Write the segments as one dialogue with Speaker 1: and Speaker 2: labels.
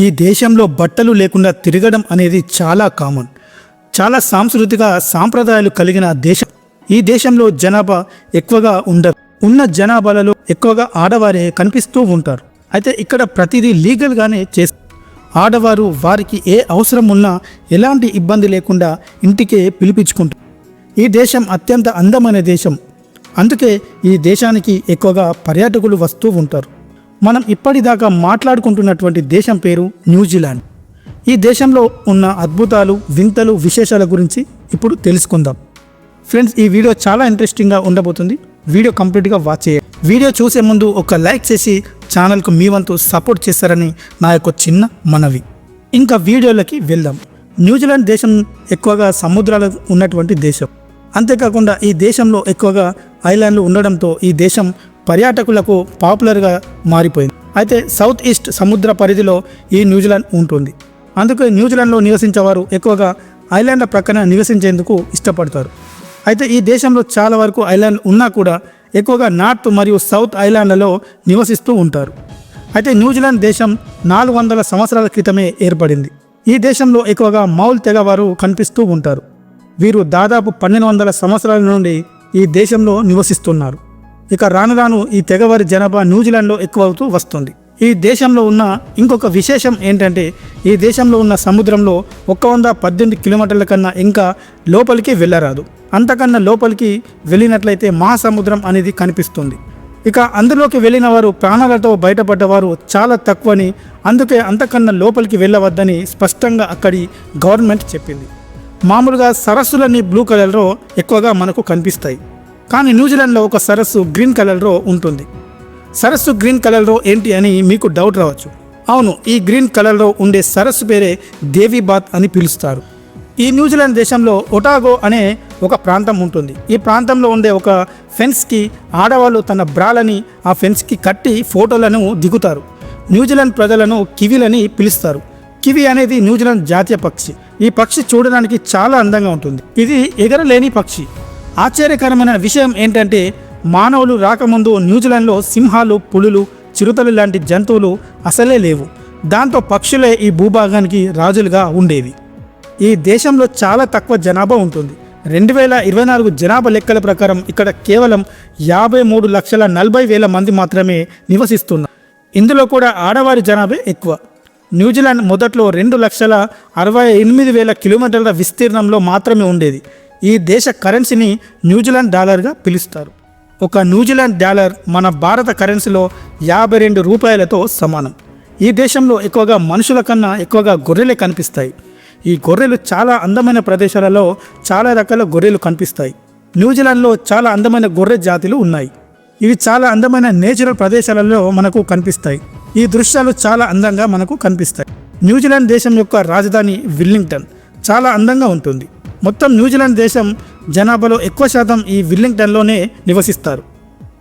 Speaker 1: ఈ దేశంలో బట్టలు లేకుండా తిరగడం అనేది చాలా కామన్. చాలా సాంస్కృతిక సాంప్రదాయాలు కలిగిన దేశం. ఈ దేశంలో జనాభా ఎక్కువగా ఉండరు. ఉన్న జనాభాలలో ఎక్కువగా ఆడవారే కనిపిస్తూ ఉంటారు. అయితే ఇక్కడ ప్రతిదీ లీగల్గానే చేస్తారు. ఆడవారు వారికి ఏ అవసరం ఉన్నా ఎలాంటి ఇబ్బంది లేకుండా ఇంటికే పిలిపించుకుంటారు. ఈ దేశం అత్యంత అందమైన దేశం. అందుకే ఈ దేశానికి ఎక్కువగా పర్యాటకులు వస్తూ ఉంటారు. మనం ఇప్పటిదాకా మాట్లాడుకుంటున్నటువంటి దేశం పేరు న్యూజిలాండ్. ఈ దేశంలో ఉన్న అద్భుతాలు, వింతలు, విశేషాల గురించి ఇప్పుడు తెలుసుకుందాం. ఫ్రెండ్స్, ఈ వీడియో చాలా ఇంట్రెస్టింగ్గా ఉండబోతుంది. వీడియో కంప్లీట్గా వాచ్ చేయండి. వీడియో చూసే ముందు ఒక లైక్ చేసి ఛానల్కు మీ వంతు సపోర్ట్ చేస్తారని నా యొక్క చిన్న మనవి. ఇంకా వీడియోలకి వెళ్దాం. న్యూజిలాండ్ దేశం ఎక్కువగా సముద్రాలు ఉన్నటువంటి దేశం. అంతేకాకుండా ఈ దేశంలో ఎక్కువగా ఐలాండ్లు ఉండడంతో ఈ దేశం పర్యాటకులకు పాపులర్గా మారిపోయింది. అయితే సౌత్ ఈస్ట్ సముద్ర పరిధిలో ఈ న్యూజిలాండ్ ఉంటుంది. అందుకే న్యూజిలాండ్లో నివసించేవారు ఎక్కువగా ఐలాండ్ల ప్రక్కన నివసించేందుకు ఇష్టపడతారు. అయితే ఈ దేశంలో చాలా వరకు ఐలాండ్ ఉన్నా కూడా ఎక్కువగా నార్త్ మరియు సౌత్ ఐలాండ్లలో నివసిస్తూ ఉంటారు. అయితే న్యూజిలాండ్ దేశం 400 సంవత్సరాల క్రితమే ఏర్పడింది. ఈ దేశంలో ఎక్కువగా మౌల్ తెగవారు కనిపిస్తూ ఉంటారు. వీరు దాదాపు 1200 సంవత్సరాల నుండి ఈ దేశంలో నివసిస్తున్నారు. ఇక రాను రాను ఈ తెగవారి జనాభా న్యూజిలాండ్లో ఎక్కువ అవుతూ వస్తుంది. ఈ దేశంలో ఉన్న ఇంకొక విశేషం ఏంటంటే ఈ దేశంలో ఉన్న సముద్రంలో 118 కిలోమీటర్ల కన్నా ఇంకా లోపలికి వెళ్ళరాదు. అంతకన్నా లోపలికి వెళ్ళినట్లయితే మహాసముద్రం అనేది కనిపిస్తుంది. ఇక అందులోకి వెళ్ళిన వారు ప్రాణాలతో బయటపడ్డవారు చాలా తక్కువని, అందుకే అంతకన్నా లోపలికి వెళ్ళవద్దని స్పష్టంగా అక్కడి గవర్నమెంట్ చెప్పింది. మామూలుగా సరస్సులన్నీ బ్లూ కలర్లో ఎక్కువగా మనకు కనిపిస్తాయి. కానీ న్యూజిలాండ్లో ఒక సరస్సు గ్రీన్ కలర్లో ఉంటుంది. సరస్సు గ్రీన్ కలర్లో ఏంటి అని మీకు డౌట్ రావచ్చు. అవును, ఈ గ్రీన్ కలర్లో ఉండే సరస్సు పేరే దేవి బాత్ అని పిలుస్తారు. ఈ న్యూజిలాండ్ దేశంలో ఒటాగో అనే ఒక ప్రాంతం ఉంటుంది. ఈ ప్రాంతంలో ఉండే ఒక ఫెన్స్కి ఆడవాళ్ళు తన బ్రాలని ఆ ఫెన్స్కి కట్టి ఫోటోలను దిగుతారు. న్యూజిలాండ్ ప్రజలను కివీలని పిలుస్తారు. కివి అనేది న్యూజిలాండ్ జాతీయ పక్షి. ఈ పక్షి చూడడానికి చాలా అందంగా ఉంటుంది. ఇది ఎగరలేని పక్షి. ఆశ్చర్యకరమైన విషయం ఏంటంటే మానవులు రాకముందు న్యూజిలాండ్లో సింహాలు, పులులు, చిరుతలు లాంటి జంతువులు అసలే లేవు. దాంతో పక్షులే ఈ భూభాగానికి రాజులుగా ఉండేవి. ఈ దేశంలో చాలా తక్కువ జనాభా ఉంటుంది. 2024 జనాభా లెక్కల ప్రకారం ఇక్కడ కేవలం 53,40,000 మంది మాత్రమే నివసిస్తున్నారు. ఇందులో కూడా ఆడవారి జనాభా ఎక్కువ. న్యూజిలాండ్ మొదట్లో 2,68,000 కిలోమీటర్ల విస్తీర్ణంలో మాత్రమే ఉండేది. ఈ దేశ కరెన్సీని న్యూజిలాండ్ డాలర్గా పిలుస్తారు. ఒక న్యూజిలాండ్ డాలర్ మన భారత కరెన్సీలో 52 రూపాయలతో సమానం. ఈ దేశంలో ఎక్కువగా మనుషుల కన్నా ఎక్కువగా గొర్రెలే కనిపిస్తాయి. ఈ గొర్రెలు చాలా అందమైన ప్రదేశాలలో చాలా రకాల గొర్రెలు కనిపిస్తాయి. న్యూజిలాండ్లో చాలా అందమైన గొర్రె జాతులు ఉన్నాయి. ఇవి చాలా అందమైన నేచురల్ ప్రదేశాలలో మనకు కనిపిస్తాయి. ఈ దృశ్యాలు చాలా అందంగా మనకు కనిపిస్తాయి. న్యూజిలాండ్ దేశం యొక్క రాజధాని వెల్లింగ్టన్ చాలా అందంగా ఉంటుంది. మొత్తం న్యూజిలాండ్ దేశం జనాభాలో ఎక్కువ శాతం ఈ వెల్లింగ్టన్లోనే నివసిస్తారు.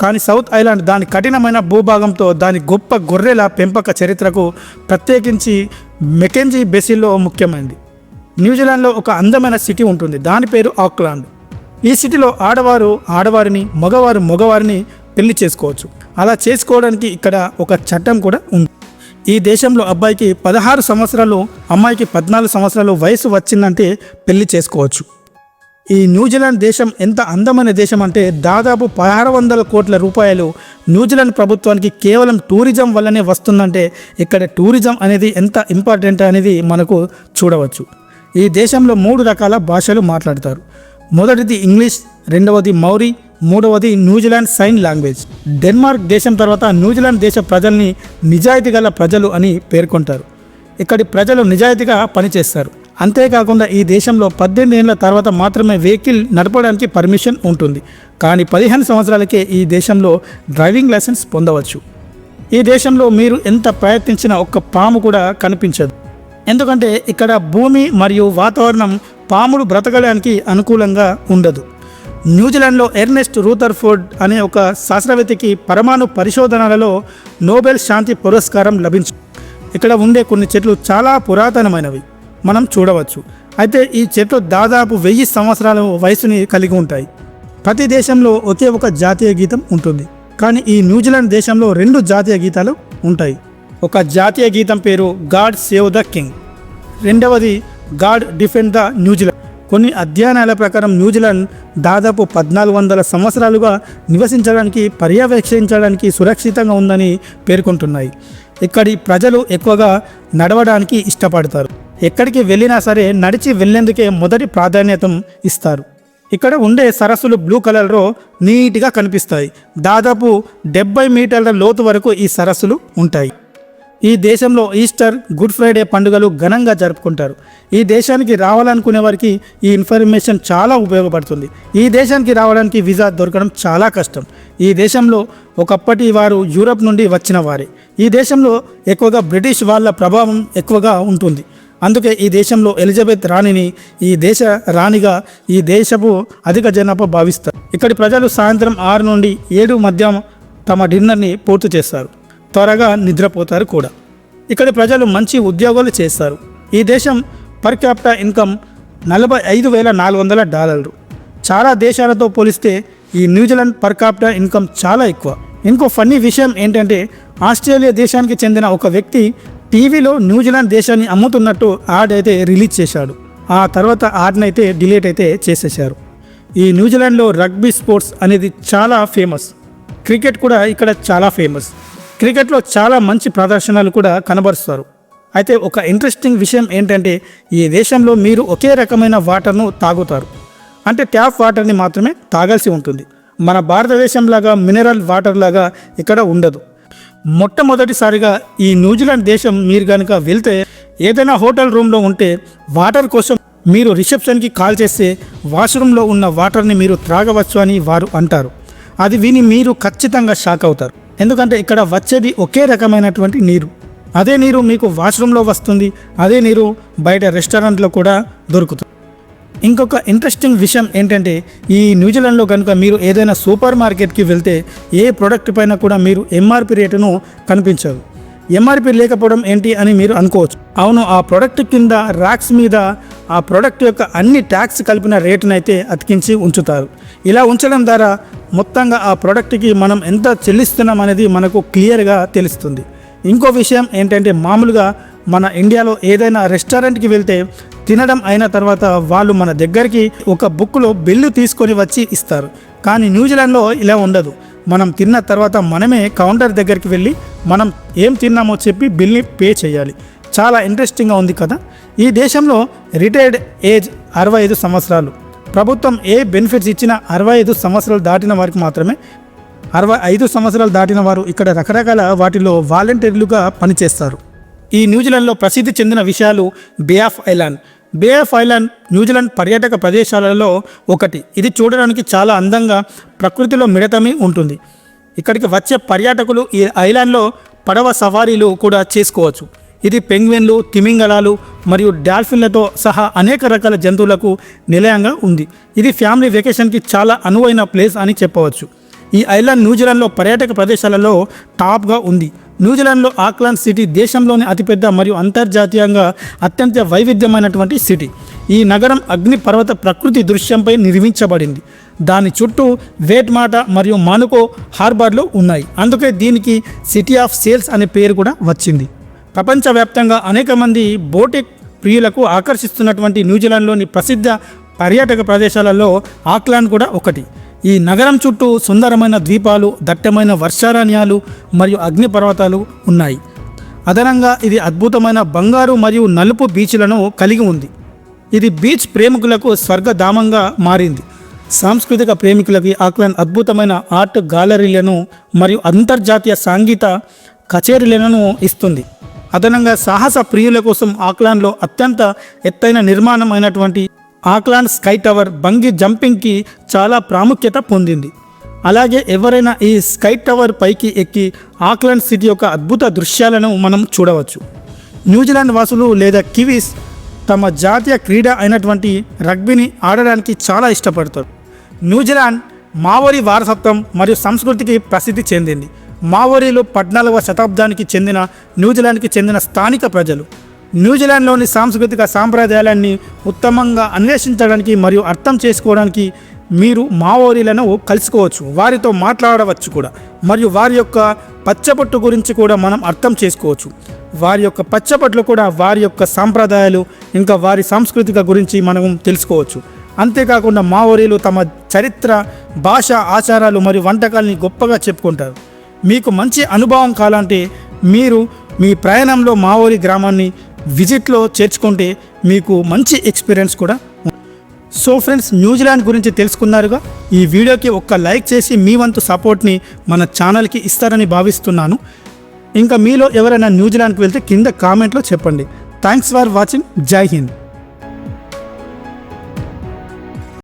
Speaker 1: కానీ సౌత్ ఐలాండ్ దాని కఠినమైన భూభాగంతో దాని గొప్ప గొర్రెల పెంపక చరిత్రకు ప్రత్యేకించి మెకెంజీ బేసిన్లో ముఖ్యమైనది. న్యూజిలాండ్లో ఒక అందమైన సిటీ ఉంటుంది. దాని పేరు ఆక్లాండ్. ఈ సిటీలో ఆడవారు ఆడవారిని, మగవారిని పెళ్లి చేసుకోవచ్చు. అలా చేసుకోవడానికి ఇక్కడ ఒక చట్టం కూడా ఉంది. ఈ దేశంలో అబ్బాయికి 16 సంవత్సరాలు, అమ్మాయికి 14 సంవత్సరాలు వయసు వచ్చిందంటే పెళ్లి చేసుకోవచ్చు. ఈ న్యూజిలాండ్ దేశం ఎంత అందమైన దేశం అంటే దాదాపు 600 కోట్ల రూపాయలు న్యూజిలాండ్ ప్రభుత్వానికి కేవలం టూరిజం వల్లనే వస్తుందంటే ఇక్కడ టూరిజం అనేది ఎంత ఇంపార్టెంట్ అనేది మనకు చూడవచ్చు. ఈ దేశంలో 3 రకాల భాషలు మాట్లాడతారు. మొదటిది ఇంగ్లీష్, రెండవది మౌరీ, మూడవది న్యూజిలాండ్ సైన్ లాంగ్వేజ్. డెన్మార్క్ దేశం తర్వాత న్యూజిలాండ్ దేశ ప్రజల్ని నిజాయితీ గల ప్రజలు అని పేర్కొంటారు. ఇక్కడి ప్రజలు నిజాయితీగా పనిచేస్తారు. అంతేకాకుండా ఈ దేశంలో 18 ఏళ్ల తర్వాత మాత్రమే వెహికల్ నడపడానికి పర్మిషన్ ఉంటుంది. కానీ 15 సంవత్సరాలకే ఈ దేశంలో డ్రైవింగ్ లైసెన్స్ పొందవచ్చు. ఈ దేశంలో మీరు ఎంత ప్రయత్నించినా ఒక్క పాము కూడా కనిపించదు. ఎందుకంటే ఇక్కడ భూమి మరియు వాతావరణం పాములు బ్రతకడానికి అనుకూలంగా ఉండదు. న్యూజిలాండ్లో ఎర్నెస్ట్ రూథర్ఫోర్డ్ అనే ఒక శాస్త్రవేత్తకి పరమాణు పరిశోధనలలో నోబెల్ శాంతి పురస్కారం లభించింది. ఇక్కడ ఉండే కొన్ని చెట్లు చాలా పురాతనమైనవి మనం చూడవచ్చు. అయితే ఈ చెట్లు దాదాపు 1000 సంవత్సరాల వయసుని కలిగి ఉంటాయి. ప్రతి దేశంలో ఒకే ఒక జాతీయ గీతం ఉంటుంది. కానీ ఈ న్యూజిలాండ్ దేశంలో 2 జాతీయ గీతాలు ఉంటాయి. ఒక జాతీయ గీతం పేరు గాడ్ సేవ్ ద కింగ్. రెండవది గాడ్ డిఫెండ్ ద న్యూజిలాండ్. కొన్ని అధ్యయనాల ప్రకారం న్యూజిలాండ్ దాదాపు 1400 సంవత్సరాలుగా నివసించడానికి, పర్యవేక్షించడానికి సురక్షితంగా ఉందని పేర్కొంటున్నాయి. ఇక్కడి ప్రజలు ఎక్కువగా నడవడానికి ఇష్టపడతారు. ఎక్కడికి వెళ్ళినా సరే నడిచి వెళ్ళేందుకే మొదటి ప్రాధాన్యత ఇస్తారు. ఇక్కడ ఉండే సరస్సులు బ్లూ కలర్లో నీట్గా కనిపిస్తాయి. దాదాపు 70 మీటర్ల లోతు వరకు ఈ సరస్సులు ఉంటాయి. ఈ దేశంలో ఈస్టర్, గుడ్ ఫ్రైడే పండుగలు ఘనంగా జరుపుకుంటారు. ఈ దేశానికి రావాలనుకునే వారికి ఈ ఇన్ఫర్మేషన్ చాలా ఉపయోగపడుతుంది. ఈ దేశానికి రావడానికి వీసా దొరకడం చాలా కష్టం. ఈ దేశంలో ఒకప్పటి వారు యూరప్ నుండి వచ్చిన వారే. ఈ దేశంలో ఎక్కువగా బ్రిటిష్ వాళ్ళ ప్రభావం ఎక్కువగా ఉంటుంది. అందుకే ఈ దేశంలో ఎలిజబెత్ రాణిని ఈ దేశ రాణిగా ఈ దేశపు అధిక జనాభా భావిస్తారు. ఇక్కడి ప్రజలు సాయంత్రం 6 నుండి 7 మధ్య తమ డిన్నర్ని పూర్తి చేస్తారు. త్వరగా నిద్రపోతారు కూడా. ఇక్కడి ప్రజలు మంచి ఉద్యోగాలు చేస్తారు. ఈ దేశం పర్ క్యాపిటల్ ఇన్కమ్ $45,400. చాలా దేశాలతో పోలిస్తే ఈ న్యూజిలాండ్ పర్ క్యాపిటల్ ఇన్కమ్ చాలా ఎక్కువ. ఇంకో ఫన్నీ విషయం ఏంటంటే ఆస్ట్రేలియా దేశానికి చెందిన ఒక వ్యక్తి టీవీలో న్యూజిలాండ్ దేశాన్ని అమ్ముతున్నట్టు యాడ్ అయితే రిలీజ్ చేశాడు. ఆ తర్వాత యాడ్ని అయితే డిలీట్ అయితే చేసేశారు. ఈ న్యూజిలాండ్లో రగ్బీ స్పోర్ట్స్ అనేది చాలా ఫేమస్. క్రికెట్ కూడా ఇక్కడ చాలా ఫేమస్. క్రికెట్లో చాలా మంచి ప్రదర్శనలు కూడా కనబరుస్తారు. అయితే ఒక ఇంట్రెస్టింగ్ విషయం ఏంటంటే ఈ దేశంలో మీరు ఒకే రకమైన వాటర్ను తాగుతారు. అంటే ట్యాప్ వాటర్ని మాత్రమే తాగాల్సి ఉంటుంది. మన భారతదేశం లాగా మినరల్ వాటర్ లాగా ఇక్కడ ఉండదు. మొట్టమొదటిసారిగా ఈ న్యూజిలాండ్ దేశం మీరు కనుక వెళ్తే ఏదైనా హోటల్ రూమ్లో ఉంటే వాటర్ కోసం మీరు రిసెప్షన్కి కాల్ చేస్తే వాష్రూమ్లో ఉన్న వాటర్ని మీరు త్రాగవచ్చు అని వారు అంటారు. అది విని మీరు ఖచ్చితంగా షాక్ అవుతారు. ఎందుకంటే ఇక్కడ వచ్చేది ఒకే రకమైనటువంటి నీరు. అదే నీరు మీకు వాష్రూమ్లో వస్తుంది. అదే నీరు బయట రెస్టారెంట్లో కూడా దొరుకుతుంది. ఇంకొక ఇంట్రెస్టింగ్ విషయం ఏంటంటే ఈ న్యూజిలాండ్లో కనుక మీరు ఏదైనా సూపర్ మార్కెట్కి వెళ్తే ఏ ప్రోడక్ట్ పైన కూడా మీరు ఎంఆర్పి రేటును కనిపించదు. ఎంఆర్పి లేకపోవడం ఏంటి అని మీరు అనుకోవచ్చు. అవును, ఆ ప్రోడక్ట్ కింద ర్యాక్స్ మీద ఆ ప్రోడక్ట్ యొక్క అన్ని ట్యాక్స్ కలిపిన రేటును అయితే అతికించి ఉంచుతారు. ఇలా ఉంచడం ద్వారా మొత్తంగా ఆ ప్రోడక్ట్కి మనం ఎంత చెల్లిస్తున్నాం అనేది మనకు క్లియర్గా తెలుస్తుంది. ఇంకో విషయం ఏంటంటే మామూలుగా మన ఇండియాలో ఏదైనా రెస్టారెంట్కి వెళ్తే తినడం అయిన తర్వాత వాళ్ళు మన దగ్గరికి ఒక బుక్లో బిల్లు తీసుకొని వచ్చి ఇస్తారు. కానీ న్యూజిలాండ్లో ఇలా ఉండదు. మనం తిన్న తర్వాత మనమే కౌంటర్ దగ్గరికి వెళ్ళి మనం ఏం తిన్నామో చెప్పి బిల్ని పే చేయాలి. చాలా ఇంట్రెస్టింగ్గా ఉంది కదా. ఈ దేశంలో రిటైర్డ్ ఏజ్ 65 సంవత్సరాలు. ప్రభుత్వం ఏ బెనిఫిట్స్ ఇచ్చినా 65 సంవత్సరాలు దాటిన వారికి మాత్రమే. 65 సంవత్సరాలు దాటిన వారు ఇక్కడ రకరకాల వాటిలో వాలంటీర్లుగా పనిచేస్తారు. ఈ న్యూజిలాండ్లో ప్రసిద్ధి చెందిన విషయాలు Bay of Island. Bay of Island New Zealand పర్యాటక ప్రదేశాలలో ఒకటి. ఇది చూడడానికి చాలా అందంగా ప్రకృతిలో మిళితమై ఉంటుంది. ఇక్కడికి వచ్చే పర్యాటకులు ఈ ఐలాండ్లో పడవ సవారీలు కూడా చేసుకోవచ్చు. ఇది పెంగ్విన్లు, తిమింగలాలు మరియు డాల్ఫిన్లతో సహా అనేక రకాల జంతువులకు నిలయంగా ఉంది. ఇది ఫ్యామిలీ వెకేషన్కి చాలా అనువైన ప్లేస్ అని చెప్పవచ్చు. ఈ ఐలాండ్ న్యూజిలాండ్లో పర్యాటక ప్రదేశాలలో టాప్గా ఉంది. న్యూజిలాండ్లో ఆక్లాండ్ సిటీ దేశంలోని అతిపెద్ద మరియు అంతర్జాతీయంగా అత్యంత వైవిధ్యమైనటువంటి సిటీ. ఈ నగరం అగ్నిపర్వత ప్రకృతి దృశ్యంపై నిర్మించబడింది. దాని చుట్టూ వేట్మాట మరియు మానుకో హార్బర్లు ఉన్నాయి. అందుకే దీనికి సిటీ ఆఫ్ సేల్స్ అనే పేరు కూడా వచ్చింది. ప్రపంచవ్యాప్తంగా అనేక మంది బోటిక్ ప్రియులకు ఆకర్షిస్తున్నటువంటి న్యూజిలాండ్లోని ప్రసిద్ధ పర్యాటక ప్రదేశాలలో ఆక్లాండ్ కూడా ఒకటి. ఈ నగరం చుట్టూ సుందరమైన ద్వీపాలు, దట్టమైన వర్షారణ్యాలు మరియు అగ్నిపర్వతాలు ఉన్నాయి. అదనంగా ఇది అద్భుతమైన బంగారు మరియు నలుపు బీచ్లను కలిగి ఉంది. ఇది బీచ్ ప్రేమికులకు స్వర్గధామంగా మారింది. సాంస్కృతిక ప్రేమికులకి ఆక్లాండ్ అద్భుతమైన ఆర్ట్ గ్యాలరీలను మరియు అంతర్జాతీయ సంగీత కచేరీలను ఇస్తుంది. అదనంగా సాహస ప్రియుల కోసం ఆక్లాండ్లో అత్యంత ఎత్తైన నిర్మాణం అయినటువంటి ఆక్లాండ్ స్కై టవర్ బంగీ జంపింగ్కి చాలా ప్రాముఖ్యత పొందింది. అలాగే ఎవరైనా ఈ స్కై టవర్ పైకి ఎక్కి ఆక్లాండ్ సిటీ యొక్క అద్భుత దృశ్యాలను మనం చూడవచ్చు. న్యూజిలాండ్ వాసులు లేదా కివీస్ తమ జాతీయ క్రీడ అయినటువంటి రగ్బీని ఆడడానికి చాలా ఇష్టపడతారు. న్యూజిలాండ్ మావోరీ వారసత్వం మరియు సంస్కృతికి ప్రసిద్ధి చెందింది. మావోరీలు 14వ శతాబ్దానికి చెందిన న్యూజిలాండ్కి చెందిన స్థానిక ప్రజలు. న్యూజిలాండ్లోని సాంస్కృతిక సాంప్రదాయాలన్నీ ఉత్తమంగా అన్వేషించడానికి మరియు అర్థం చేసుకోవడానికి మీరు మావోరీలను కలుసుకోవచ్చు, వారితో మాట్లాడవచ్చు కూడా, మరియు వారి యొక్క పచ్చబొట్టు గురించి కూడా మనం అర్థం చేసుకోవచ్చు. వారి యొక్క పచ్చబొట్లు కూడా వారి యొక్క సాంప్రదాయాలు ఇంకా వారి సాంస్కృతిక గురించి మనం తెలుసుకోవచ్చు. అంతేకాకుండా మావోరీలు తమ చరిత్ర, భాష, ఆచారాలు మరియు వంటకాలని గొప్పగా చెప్పుకుంటారు. మీకు మంచి అనుభవం కావాలంటే మీరు మీ ప్రయాణంలో మావోరీ గ్రామాన్ని విజిట్లో చేర్చుకుంటే మీకు మంచి ఎక్స్పీరియన్స్ కూడా. సో ఫ్రెండ్స్, న్యూజిలాండ్ గురించి తెలుసుకున్నారుగా. ఈ వీడియోకి ఒక్క లైక్ చేసి మీ వంతు సపోర్ట్ని మన ఛానల్కి ఇస్తారని భావిస్తున్నాను. ఇంకా మీలో ఎవరైనా న్యూజిలాండ్కి వెళ్తే కింద కామెంట్లో చెప్పండి. Thanks for watching. జై హింద్.